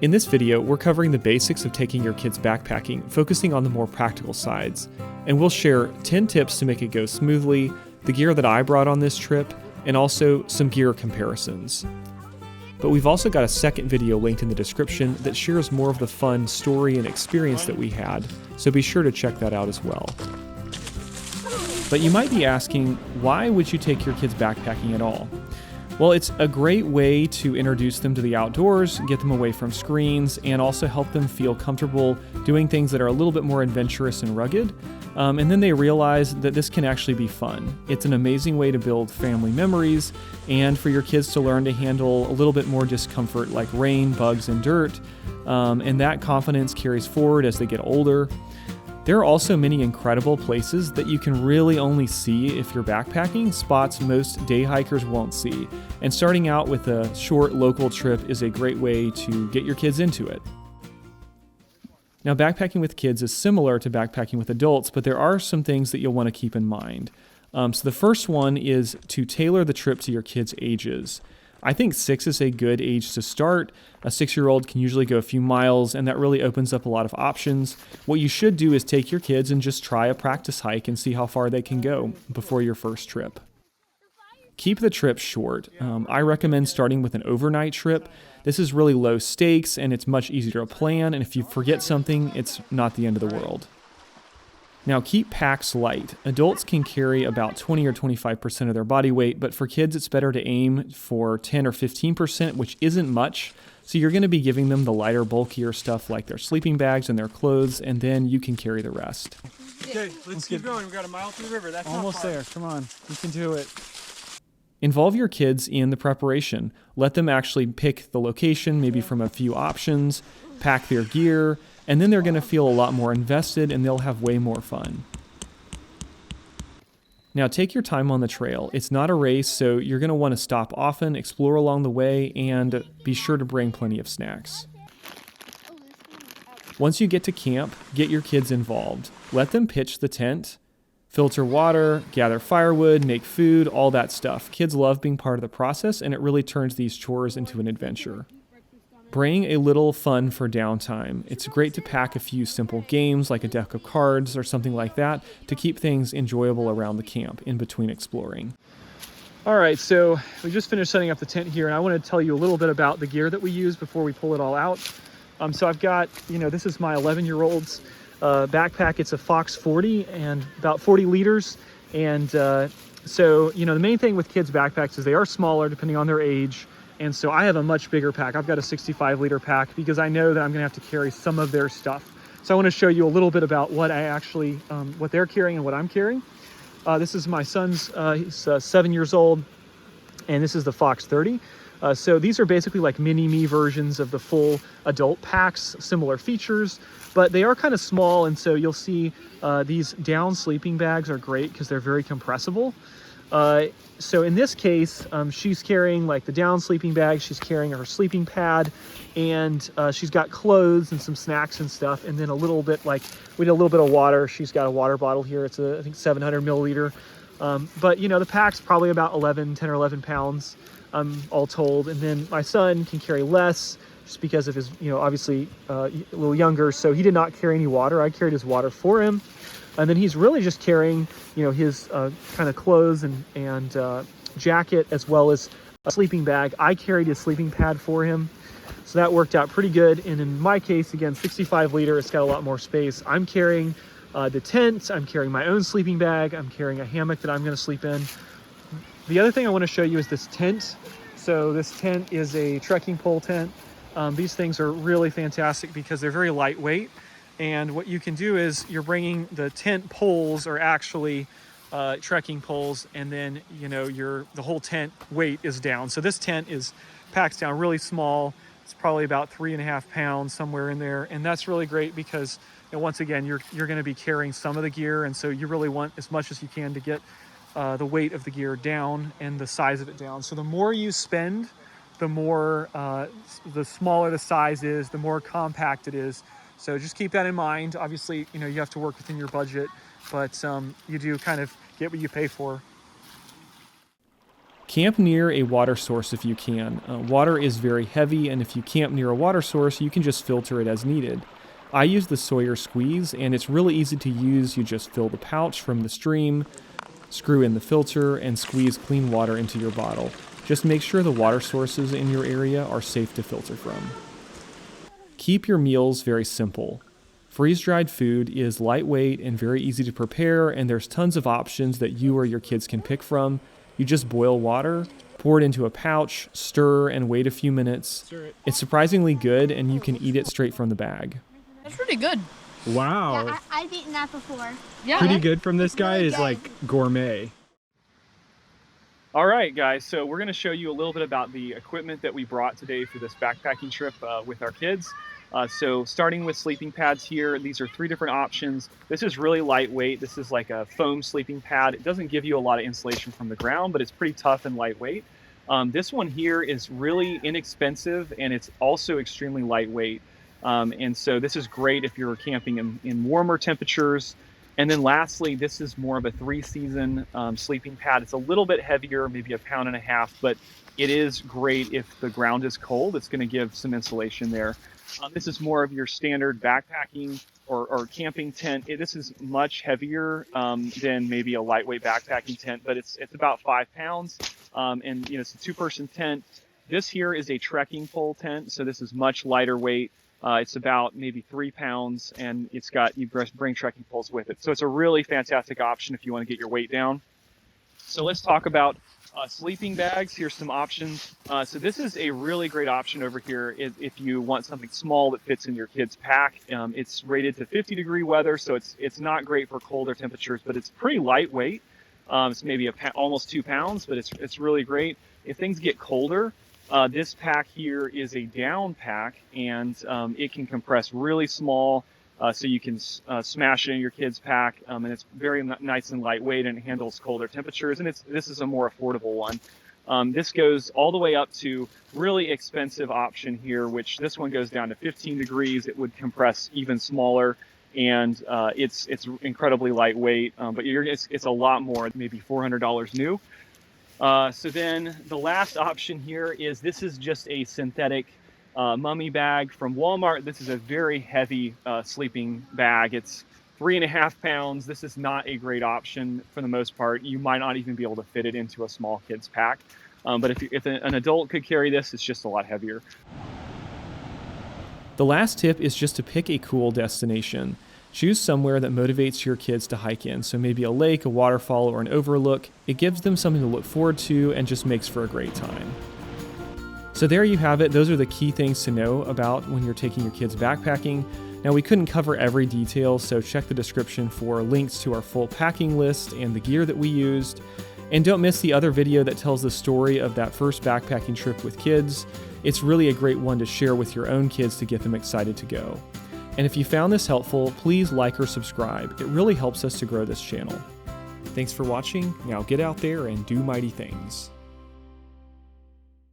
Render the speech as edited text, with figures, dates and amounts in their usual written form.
In this video, we're covering the basics of taking your kids backpacking, focusing on the more practical sides. And we'll share 10 tips to make it go smoothly, the gear that I brought on this trip, and also some gear comparisons. But we've also got a second video linked in the description that shares more of the fun story and experience that we had, so be sure to check that out as well. But you might be asking, why would you take your kids backpacking at all? Well, it's a great way to introduce them to the outdoors, get them away from screens, and also help them feel comfortable doing things that are a little bit more adventurous and rugged. And then they realize that this can actually be fun. It's an amazing way to build family memories and for your kids to learn to handle a little bit more discomfort like rain, bugs, and dirt. And that confidence carries forward as they get older. There are also many incredible places that you can really only see if you're backpacking, spots most day hikers won't see. And starting out with a short local trip is a great way to get your kids into it. Now, backpacking with kids is similar to backpacking with adults, but there are some things that you'll want to keep in mind. So the first one is to tailor the trip to your kids' ages. I think 6 is a good age to start. A 6-year-old can usually go a few miles, and that really opens up a lot of options. What you should do is take your kids and just try a practice hike and see how far they can go before your first trip. Keep the trip short. I recommend starting with an overnight trip. This is really low stakes, and it's much easier to plan, and if you forget something, it's not the end of the world. Now, keep packs light. Adults can carry about 20 or 25% of their body weight, but for kids, it's better to aim for 10 or 15%, which isn't much. So you're going to be giving them the lighter, bulkier stuff like their sleeping bags and their clothes, and then you can carry the rest. Okay, let's keep going. We've got a mile through the river. That's almost there. Come on, you can do it. Involve your kids in the preparation. Let them actually pick the location, maybe from a few options, pack their gear, and then they're going to feel a lot more invested and they'll have way more fun. Now, take your time on the trail. It's not a race, so you're going to want to stop often, explore along the way, and be sure to bring plenty of snacks. Once you get to camp, get your kids involved. Let them pitch the tent, filter water, gather firewood, make food, all that stuff. Kids love being part of the process, and it really turns these chores into an adventure. Bring a little fun for downtime. It's great to pack a few simple games like a deck of cards or something like that to keep things enjoyable around the camp in between exploring. All right, so we just finished setting up the tent here, and I want to tell you a little bit about the gear that we use before we pull it all out. So I've got, this is my 11-year-old's backpack. It's a Fox 40 and about 40 liters. And so, the main thing with kids' backpacks is they are smaller depending on their age. And so I have a much bigger pack. I've got a 65-liter pack because I know that I'm going to have to carry some of their stuff. So I want to show you a little bit about what I actually, what they're carrying and what I'm carrying. This is my son's, he's 7 years old, and this is the Fox 30. So these are basically like mini-me versions of the full adult packs, similar features, but they are kind of small. And so you'll see these down sleeping bags are great because they're very compressible. So in this case, she's carrying like the down sleeping bag, she's carrying her sleeping pad, and she's got clothes and some snacks and stuff, and then a little bit we did a little bit of water. She's got a water bottle here. It's I think 700 milliliter. But the pack's probably about 10 or 11 pounds all told. And then my son can carry less just because of his, obviously a little younger. So he did not carry any water. I carried his water for him. And then he's really just carrying, his kind of clothes and jacket, as well as a sleeping bag. I carried his sleeping pad for him, so that worked out pretty good. And in my case, again, 65 liter, it's got a lot more space. I'm carrying the tent, I'm carrying my own sleeping bag, I'm carrying a hammock that I'm going to sleep in. The other thing I want to show you is this tent. So this tent is a trekking pole tent. These things are really fantastic because they're very lightweight. And what you can do is you're bringing the tent poles are actually trekking poles, and then the whole tent weight is down. So this tent packs down really small. It's probably about 3.5 pounds, somewhere in there, and that's really great because once again you're going to be carrying some of the gear, and so you really want as much as you can to get the weight of the gear down and the size of it down. So the more you spend, the more the smaller the size is, the more compact it is. So just keep that in mind. Obviously, you have to work within your budget, but you do kind of get what you pay for. Camp near a water source if you can. Water is very heavy, and if you camp near a water source, you can just filter it as needed. I use the Sawyer squeeze, and it's really easy to use. You just fill the pouch from the stream, screw in the filter, and squeeze clean water into your bottle. Just make sure the water sources in your area are safe to filter from. Keep your meals very simple. Freeze-dried food is lightweight and very easy to prepare, and there's tons of options that you or your kids can pick from. You just boil water, pour it into a pouch, stir, and wait a few minutes. It's surprisingly good, and you can eat it straight from the bag. That's pretty good. Wow. Yeah, I've eaten that before. Yeah. Pretty good from this guy really is good. like gourmet. All right, guys, so we're going to show you a little bit about the equipment that we brought today for this backpacking trip with our kids. So starting with sleeping pads here, these are 3 different options. This is really lightweight. This is like a foam sleeping pad. It doesn't give you a lot of insulation from the ground, but it's pretty tough and lightweight. This one here is really inexpensive, and it's also extremely lightweight. And so this is great if you're camping in warmer temperatures. And then lastly, this is more of a 3-season sleeping pad. It's a little bit heavier, maybe 1.5 pounds, but it is great if the ground is cold. It's going to give some insulation there. This is more of your standard backpacking or camping tent. This is much heavier than maybe a lightweight backpacking tent, but it's about 5 pounds. And it's a 2-person tent. This here is a trekking pole tent, so this is much lighter weight. It's about maybe 3 pounds, and you bring trekking poles with it. So it's a really fantastic option if you want to get your weight down. So let's talk about sleeping bags. Here's some options. So this is a really great option over here if you want something small that fits in your kid's pack. It's rated to 50-degree weather, so it's not great for colder temperatures, but it's pretty lightweight. It's maybe almost 2 pounds, but it's really great. If things get colder, this pack here is a down pack, and it can compress really small, so you can smash it in your kid's pack, and it's very nice and lightweight, and it handles colder temperatures, and this is a more affordable one. This goes all the way up to really expensive option here, which this one goes down to 15 degrees. It would compress even smaller, and it's incredibly lightweight, but it's a lot more, maybe $400 new. So then the last option here is this is just a synthetic mummy bag from Walmart. This is a very heavy sleeping bag. It's 3.5 pounds. This is not a great option for the most part. You might not even be able to fit it into a small kid's pack. But if an adult could carry this, it's just a lot heavier. The last tip is just to pick a cool destination. Choose somewhere that motivates your kids to hike in, so maybe a lake, a waterfall, or an overlook. It gives them something to look forward to and just makes for a great time. So there you have it. Those are the key things to know about when you're taking your kids backpacking. Now, we couldn't cover every detail, so check the description for links to our full packing list and the gear that we used. And don't miss the other video that tells the story of that first backpacking trip with kids. It's really a great one to share with your own kids to get them excited to go. And if you found this helpful, please like or subscribe. It really helps us to grow this channel. Thanks for watching. Now get out there and do mighty things.